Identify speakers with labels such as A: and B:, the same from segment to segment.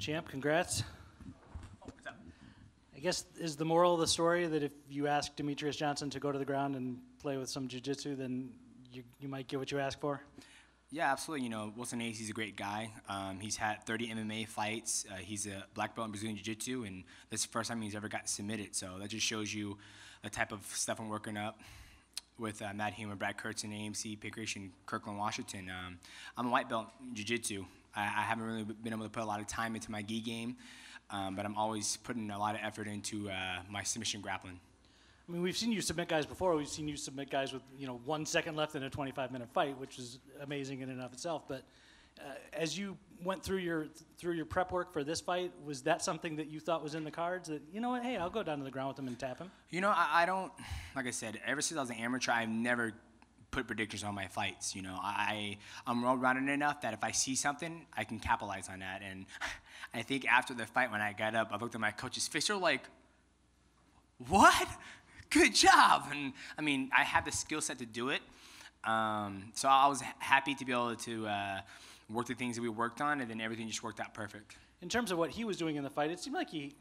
A: Champ, congrats.
B: What's up?
A: I guess is the moral of the story that if you ask Demetrious Johnson to go to the ground and play with some jiu-jitsu, then you might get what you ask for?
B: Yeah, absolutely. You know, Wilson Hayes, he's a great guy. He's had 30 MMA fights. He's a black belt in Brazilian Jiu-Jitsu, and this is the first time he's ever got submitted. So that just shows you the type of stuff I'm working up with Matt Hume, Brad Kurtz, and AMC, Pickerish, and Kirkland, Washington. I'm a white belt in Jiu-Jitsu. I haven't really been able to put a lot of time into my gi game, but I'm always putting a lot of effort into my submission grappling.
A: I mean, we've seen you submit guys before. We've seen you submit guys with 1 second left in a 25-minute fight, which is amazing in and of itself. But as you went through your prep work for this fight, was that something that you thought was in the cards? That, you know what, hey, I'll go down to the ground with him and tap him?
B: You know, I don't, like I said, ever since I was an amateur, I've never put predictions on my fights. You know, I'm well-rounded enough that if I see something, I can capitalize on that. And I think after the fight, when I got up, I looked at my coach's face. They're like, "What? Good job." And I mean, I have the skill set to do it. So I was happy to be able to work the things that we worked on, and then everything just worked out perfect.
A: In terms of what he was doing in the fight, it seemed like he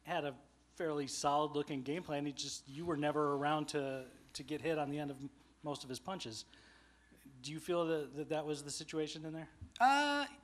A: had a fairly solid-looking game plan. You were never around to get hit on the end of most of his punches. Do you feel that was the situation in there?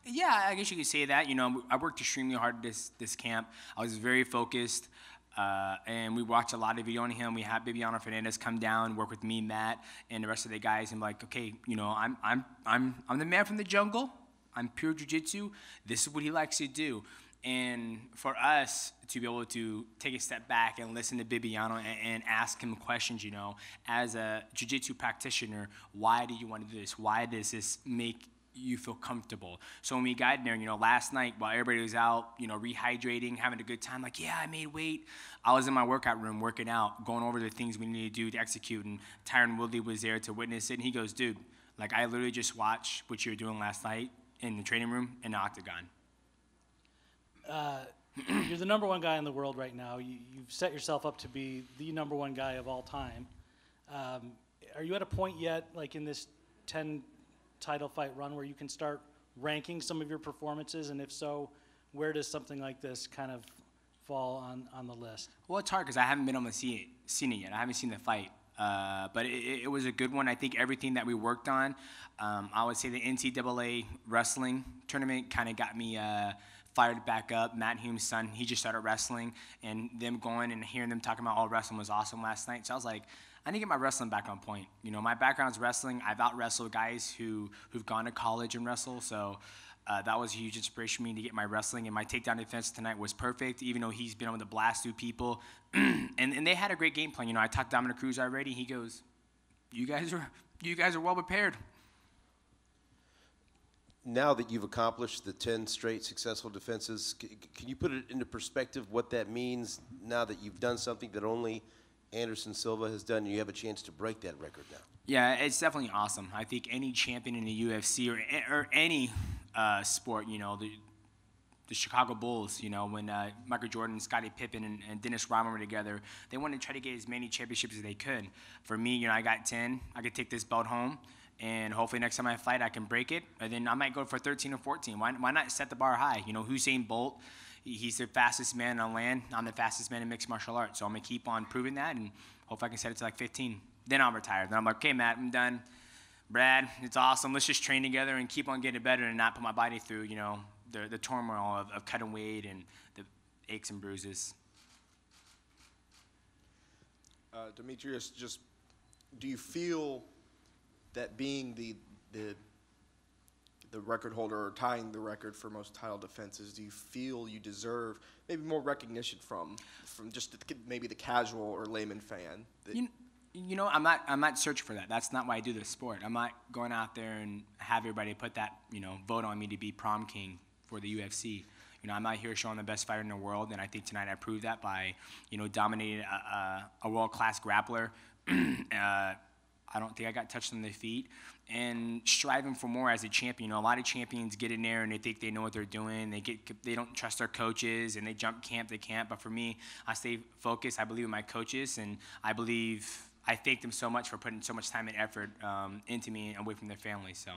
B: Yeah, I guess you could say that. You know, I worked extremely hard this camp. I was very focused. And we watched a lot of video on him. We had Bibiano Fernandez come down, work with me, Matt, and the rest of the guys. And like, okay, you know, I'm the man from the jungle. I'm pure jiu-jitsu. This is what he likes to do. And for us to be able to take a step back and listen to Bibiano and ask him questions, you know, as a jiu-jitsu practitioner, why do you want to do this? Why does this make you feel comfortable? So when we got in there, you know, last night while everybody was out, you know, rehydrating, having a good time, like, yeah, I made weight. I was in my workout room working out, going over the things we need to do to execute, and Tyron Woodley was there to witness it, and he goes, dude, like, I literally just watched what you were doing last night in the training room in the octagon.
A: You're the number one guy in the world right now. You've set yourself up to be the number one guy of all time. Are you at a point yet, like in this 10 title fight run, where you can start ranking some of your performances? And if so, where does something like this kind of fall on the list?
B: Well, it's hard because I haven't been able to seen it yet. I haven't seen the fight. But it was a good one. I think everything that we worked on, I would say the NCAA wrestling tournament kind of got me fired back up. Matt Hume's son, he just started wrestling, and them going and hearing them talking about all wrestling was awesome last night. So I was like, I need to get my wrestling back on point. You know, my background's wrestling. I've out-wrestled guys who've gone to college and wrestle, so that was a huge inspiration for me to get my wrestling. And my takedown defense tonight was perfect, even though he's been able to blast through people. and they had a great game plan. You know, I talked to Dominic Cruz already. He goes, you guys are well prepared.
C: Now that you've accomplished the 10 straight successful defenses, can you put it into perspective what that means now that you've done something that only Anderson Silva has done, and you have a chance to break that record now?
B: Yeah, it's definitely awesome. I think any champion in the UFC or any sport, you know, the Chicago Bulls, you know, when Michael Jordan, Scottie Pippen, and Dennis Rodman were together, they wanted to try to get as many championships as they could. For me, you know, I got 10. I could take this belt home, and hopefully next time I fight, I can break it. And then I might go for 13 or 14. Why not set the bar high? You know, Usain Bolt, he's the fastest man on land. I'm the fastest man in mixed martial arts. So I'm going to keep on proving that, and hopefully I can set it to like 15. Then I'll retire. Then I'm like, okay, Matt, I'm done. Brad, it's awesome. Let's just train together and keep on getting better and not put my body through, you know, the turmoil of cutting weight and the aches and bruises.
D: Demetrious, just do you feel that being the record holder or tying the record for most title defenses, do you feel you deserve maybe more recognition from just maybe the casual or layman fan?
B: You know, I'm not searching for that. That's not why I do this sport. I'm not going out there and have everybody put that, you know, vote on me to be prom king for the UFC. You know, I'm out here showing the best fighter in the world, and I think tonight I proved that by, you know, dominating a world-class grappler. I don't think I got touched on the feet, and striving for more as a champion. You know, a lot of champions get in there and they think they know what they're doing. They don't trust their coaches, and they jump camp to camp. But for me, I stay focused. I believe in my coaches, and I thank them so much for putting so much time and effort into me and away from their family. So.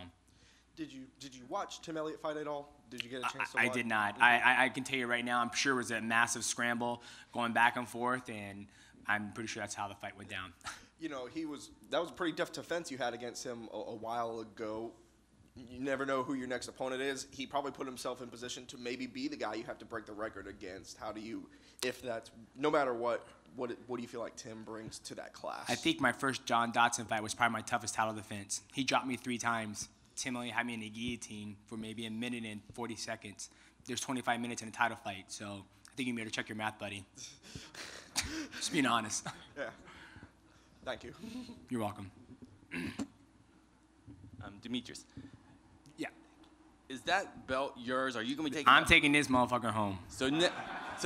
D: Did you watch Tim Elliott fight at all? Did you get a chance to watch?
B: I did not. I can tell you right now, I'm sure it was a massive scramble going back and forth, and I'm pretty sure that's how the fight went down.
D: You know, that was a pretty tough defense you had against him a while ago. You never know who your next opponent is. He probably put himself in position to maybe be the guy you have to break the record against. How do you, if that's, no matter what do you feel like Tim brings to that class?
B: I think my first John Dodson fight was probably my toughest title defense. He dropped me 3 times. Tim Elliott had me in a guillotine for maybe a minute and 40 seconds. There's 25 minutes in a title fight, so I think you better check your math, buddy. Just being honest.
D: Yeah. Thank you.
B: You're welcome.
E: Demetrious,
B: Yeah.
E: is that belt yours? Are you going to be taking
B: I'm
E: that?
B: taking this motherfucker home.
E: So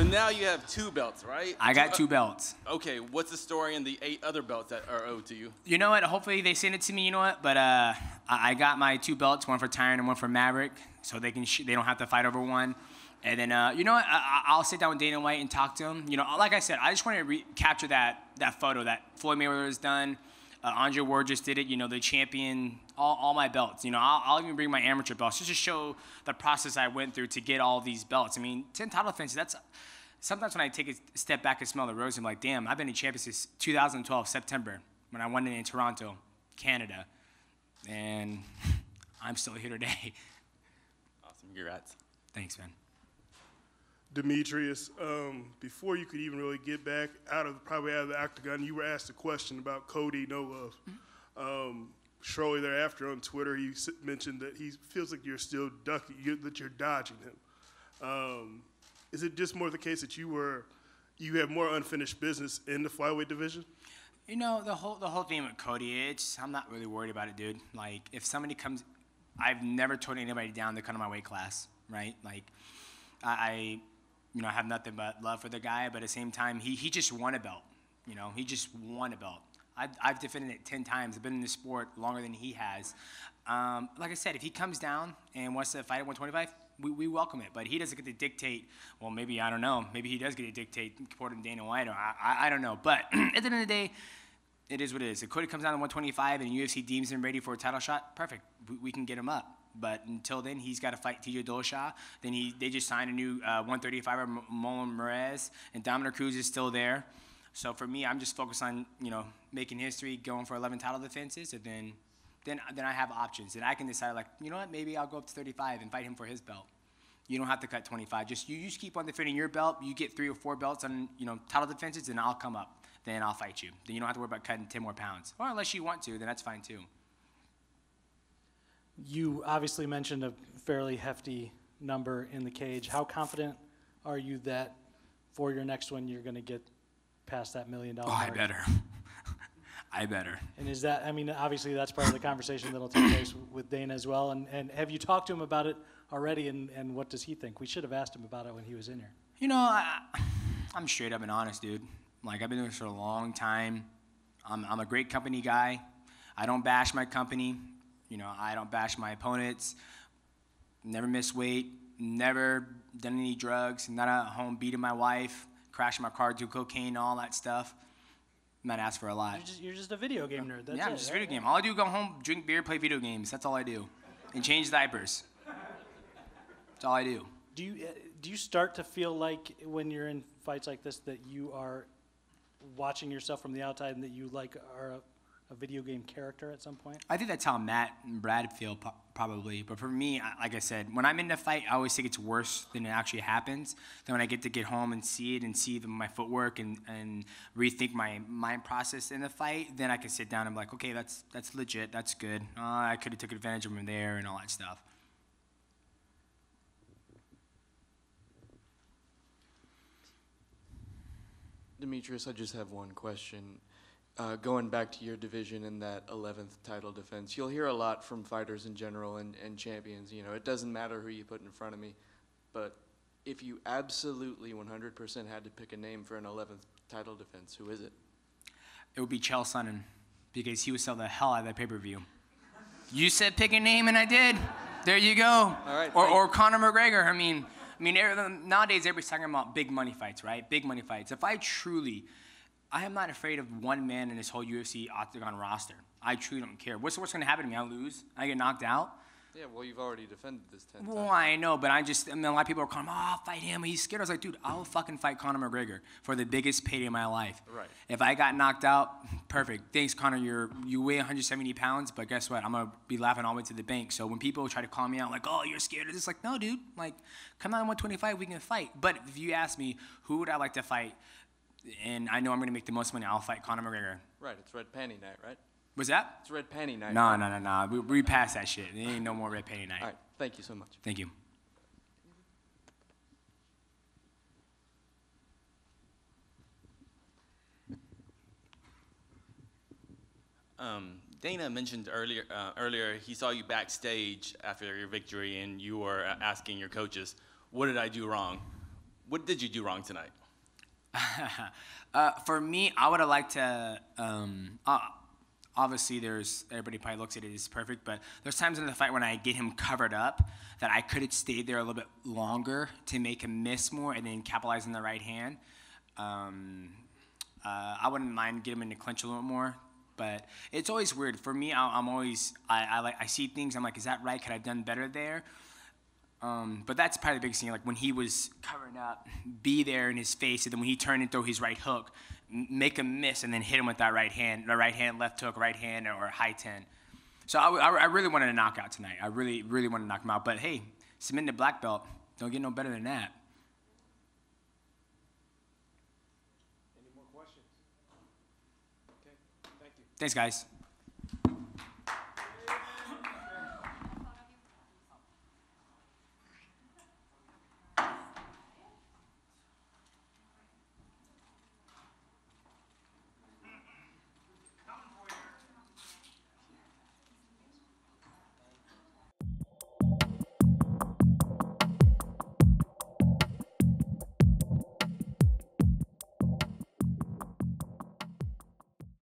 E: now you have 2 belts, right?
B: I got 2 belts.
E: Okay, what's the story in the 8 other belts that are owed to you?
B: You know what? Hopefully they send it to me. You know what? But I got my 2 belts, one for Tyron and one for Maverick, so they don't have to fight over one. And then you know what? I'll sit down with Dana White and talk to him. You know, like I said, I just want to capture that photo that Floyd Mayweather has done. Andre Ward just did it. You know, the champion, all my belts. You know, I'll even bring my amateur belts just to show the process I went through to get all these belts. I mean, 10 title defenses. That's sometimes when I take a step back and smell the rose, I'm like, damn, I've been a champion since 2012 September when I won it in Toronto, Canada, and I'm still here today.
E: Awesome, congrats.
B: Thanks, man.
F: Demetrious, before you could even really get back out of the octagon, you were asked a question about Cody Nova. Shortly thereafter on Twitter, he mentioned that he feels like you're still that you're dodging him. Is it just more the case that you have more unfinished business in the flyweight division?
B: You know, the whole thing with Cody, I'm not really worried about it, dude. Like, if somebody comes, I've never told anybody down to come to my weight class, right? Like, I have nothing but love for the guy, but at the same time, he just won a belt. You know, he just won a belt. I've defended it 10 times. I've been in the sport longer than he has. Like I said, if he comes down and wants to fight at 125, we welcome it. But he doesn't get to dictate. Well, maybe, I don't know. Maybe he does get to dictate according to Dana White. Or I don't know. But at the end of the day, it is what it is. If Cody comes down to 125 and UFC deems him ready for a title shot, perfect. We can get him up. But until then, he's got to fight TJ Dillashaw. Then they just signed a new 135er, Molin Perez, and Dominic Cruz is still there. So for me, I'm just focused on making history, going for 11 title defenses, and then I have options, and I can decide like, you know what, maybe I'll go up to 35 and fight him for his belt. You don't have to cut 25. You just keep on defending your belt. You get 3 or 4 belts on title defenses, and I'll come up. Then I'll fight you. Then you don't have to worry about cutting 10 more pounds. Or unless you want to, then that's fine too.
A: You obviously mentioned a fairly hefty number in the cage. How confident are you that for your next one you're going to get past that $1 million mark?
B: I better. I better.
A: And is that, I mean, obviously that's part of the conversation that'll take place with Dana as well. And have you talked to him about it already, and what does he think? We should have asked him about it when he was in here.
B: You know, I'm straight up and honest, dude. Like, I've been doing this for a long time. I'm a great company guy. I don't bash my company. I don't bash my opponents. Never miss weight. Never done any drugs. Not at home beating my wife. Crashing my car, do cocaine, all that stuff. I'm not asking for a lot.
A: You're just a video game nerd. That's
B: I'm just a video game. All I do is go home, drink beer, play video games. That's all I do. And change diapers. That's all I do.
A: Do you start to feel like when you're in fights like this that you are watching yourself from the outside and that you are a video game character at some point?
B: I think that's how Matt and Brad feel probably. But for me, like I said, when I'm in the fight, I always think it's worse than it actually happens. Then when I get home and see it and see my footwork and rethink my mind process in the fight, then I can sit down and be like, okay, that's legit, that's good. I could have took advantage of him there and all that stuff.
G: Demetrious, I just have one question. Going back to your division in that 11th title defense, you'll hear a lot from fighters in general and champions. It doesn't matter who you put in front of me, but if you absolutely 100% had to pick a name for an 11th title defense, who is it?
B: It would be Chael Sonnen, because he would sell the hell out of that pay-per-view. You said pick a name, and I did. There you go.
G: All right.
B: Or Conor McGregor. I mean, nowadays everybody's talking about big money fights, right? Big money fights. I am not afraid of one man in this whole UFC octagon roster. I truly don't care. What's going to happen to me? I lose? I get knocked out?
G: Yeah, well, you've already defended this 10
B: Well,
G: times.
B: I know, but a lot of people are calling, oh, I'll fight him. He's scared. I was like, dude, I'll fucking fight Conor McGregor for the biggest payday of my life.
G: Right.
B: If I got knocked out, perfect. Thanks, Conor. You weigh 170 pounds, but guess what? I'm going to be laughing all the way to the bank. So when people try to call me out like, oh, you're scared, it's just like, no, dude. Like, come on 125, we can fight. But if you ask me, who would I like to fight, and I know I'm going to make the most money, I'll fight Conor McGregor.
G: Right, it's red panty night, right?
B: Was that?
G: It's red panty night.
B: No,
G: right?
B: no. We passed that shit. There ain't no more red panty night.
G: All right, thank you so much.
B: Thank you.
E: Dana mentioned earlier he saw you backstage after your victory, and you were asking your coaches, "What did I do wrong? What did you do wrong tonight?"
B: For me, I would have liked to. Obviously, everybody probably looks at it as perfect, but there's times in the fight when I get him covered up that I could have stayed there a little bit longer to make him miss more and then capitalize on the right hand. I wouldn't mind getting him in the clinch a little more, but it's always weird for me. I see things. I'm like, is that right? Could I have done better there? But that's probably the biggest thing. Like when he was covering up, be there in his face, and then when he turned and throw his right hook, make him miss, and then hit him with that right hand, left hook, right hand, or high 10. So I really wanted a knockout tonight. I really, really wanted to knock him out. But hey, submitting to black belt, don't get no better than that.
C: Any more questions? Okay, thank you.
B: Thanks, guys.